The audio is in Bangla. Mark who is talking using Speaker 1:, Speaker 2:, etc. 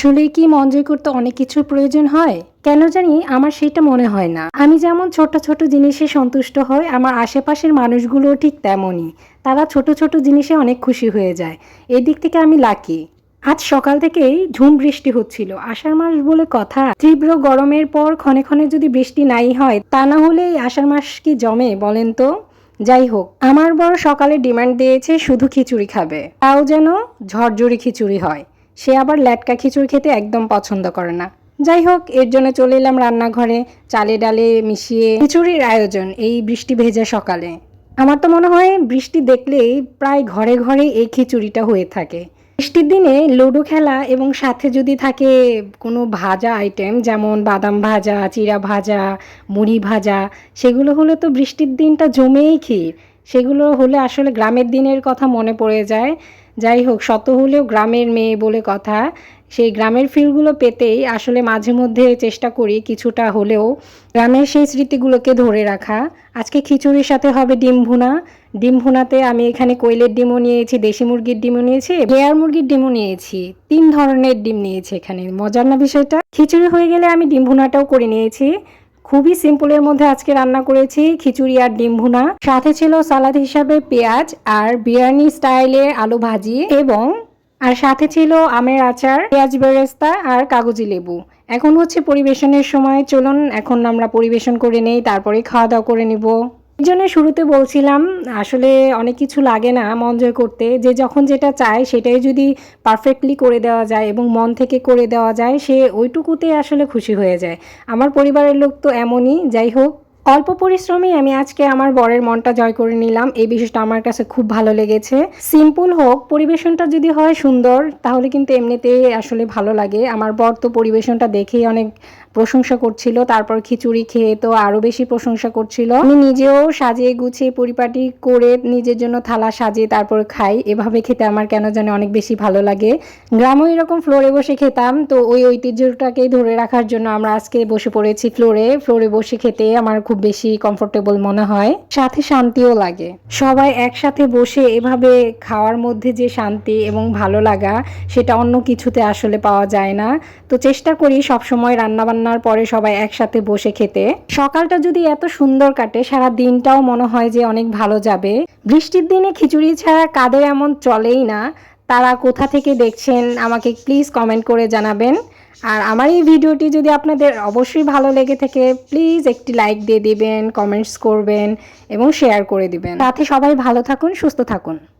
Speaker 1: আসলেই কি মন জয় করতে অনেক কিছুর প্রয়োজন হয়? কেন জানি আমার সেটা মনে হয় না। আমি যেমন ছোট, ছোট জিনিসে সন্তুষ্ট হই, আমার আশেপাশের মানুষগুলোও ঠিক তেমনই। তারা ছোট, ছোট জিনিসে অনেক খুশি হয়ে যায়। এদিক থেকে আমি লাকি। আজ সকাল থেকেই ঝুম বৃষ্টি হচ্ছিল। আষাঢ় মাস বলে কথা। তীব্র গরমের পর ক্ষণে, ক্ষণে যদি বৃষ্টি নাই হয়, তা না হলে এই আষাঢ় মাস কি জমে বলেন তো? যাই হোক, আমার বর সকালে ডিমান্ড দিয়েছে শুধু খিচুড়ি খাবে। তাও যেন ঝরঝরি খিচুড়ি হয়। সে আবার ল্যাটকা খিচুড়ি খেতে একদম পছন্দ করে না। যাই হোক, এর জন্য চলে এলাম রান্নাঘরে। চালে ডালে মিশিয়ে খিচুড়ির আয়োজন এই বৃষ্টি ভেজা সকালে। আমার তো মনে হয় বৃষ্টি দেখলেই প্রায় ঘরে ঘরে এই খিচুড়িটা হয়ে থাকে। বৃষ্টির দিনে লুডো খেলা এবং সাথে যদি থাকে কোনো ভাজা আইটেম যেমন বাদাম ভাজা, চিড়া ভাজা, মুড়ি ভাজা, সেগুলো হলে তো বৃষ্টির দিনটা জমেই ক্ষীর। সেগুলো হলে আসলে গ্রামের দিনের কথা মনে পড়ে যায়। যাই হোক, শত হলেও গ্রামের মেয়ে বলে কথা। সেই গ্রামের ফিলগুলো পেতেই আসলে মাঝে মধ্যে চেষ্টা করি কিছুটা হলেও গ্রামের সেই স্মৃতিগুলোকে ধরে রাখা। আজকে খিচুড়ির সাথে হবে ডিম ভুনা। ডিম ভুনাতে আমি এখানে কোয়েলের ডিমও নিয়েছি, দেশি মুরগির ডিমও নিয়েছি, লেয়ার মুরগির ডিমও নিয়েছি। ৩ ধরনের ডিম নিয়েছি এখানে। মজার না বিষয়টা? খিচুড়ি হয়ে গেলে আমি ডিম ভুনাটাও করে নিয়েছি। খুবই সিম্পলের মধ্যে আজকে রান্না করেছি খিচুড়ি আর ডিম ভুনা। সাথে ছিল সালাদ হিসাবে পেঁয়াজ আর বিরিয়ানি স্টাইলে আলু ভাজি এবং সাথে ছিল আমের আচার, পেঁয়াজ বেরেস্তা আর কাগজি লেবু। এখন হচ্ছে পরিবেশনের সময়। চলুন এখন আমরা পরিবেশন করে নেই, তারপরে খাওয়া দাওয়া করে নিব। এই জন্য শুরুতে বলছিলাম আসলে অনেক কিছু লাগে না মন জয় করতে। যে যখন যেটা চায় সেটাই যদি পারফেক্টলি করে দেওয়া যায় এবং মন থেকে করে দেওয়া যায়, সে ওইটুকুতে আসলে খুশি হয়ে যায়। আমার পরিবারের লোক তো এমনই। যাই হোক, অল্প পরিশ্রমেই আমি আজকে আমার বরের মনটা জয় করে নিলাম। এই বিষয়টা আমার কাছে খুব ভালো লেগেছে। সিম্পল হোক, পরিবেশনটা যদি হয় সুন্দর, তাহলে কিন্তু এমনিতেই আসলে ভালো লাগে। আমার বর তো পরিবেশনটা দেখেই অনেক প্রশংসা করছিল। তারপর খিচুড়ি খেয়ে তো আরও বেশি প্রশংসা করছিল। আমি নিজেও সাজিয়ে গুছিয়ে পরিপাটি করে নিজের জন্য থালা সাজিয়ে তারপর খাই। এভাবে খেতে আমার কেন জানি অনেক বেশি ভালো লাগে। গ্রামেও এরকম ফ্লোরে বসে খেতাম, তো ওই ঐতিহ্যটাকেই ধরে রাখার জন্য আমরা আজকে বসে পড়েছি ফ্লোরে। ফ্লোরে বসে খেতে আমার খুব বেশি কমফোর্টেবল মনে হয়, সাথে শান্তিও লাগে। সবাই একসাথে বসে এভাবে খাওয়ার মধ্যে যে শান্তি এবং ভালো লাগা, সেটা অন্য কিছুতে আসলে পাওয়া যায় না। তো চেষ্টা করি সবসময় রান্নাবান্নার পরে সবাই একসাথে বসে খেতে। সকালটা যদি এত সুন্দর কাটে, সারা দিনটাও মনে হয় যে অনেক ভালো যাবে। বৃষ্টির দিনে খিচুড়ি ছাড়া কাদের এমন চলেই না। তারা কোথা থেকে দেখছেন আমাকে প্লিজ কমেন্ট করে জানাবেন। আর আমার এই ভিডিওটি যদি আপনাদের অবশ্যই ভালো লেগে থাকে, প্লিজ একটি লাইক দিয়ে দিবেন, কমেন্টস করবেন এবং শেয়ার করে দিবেন। সাথে সবাই ভালো থাকুন, সুস্থ থাকুন।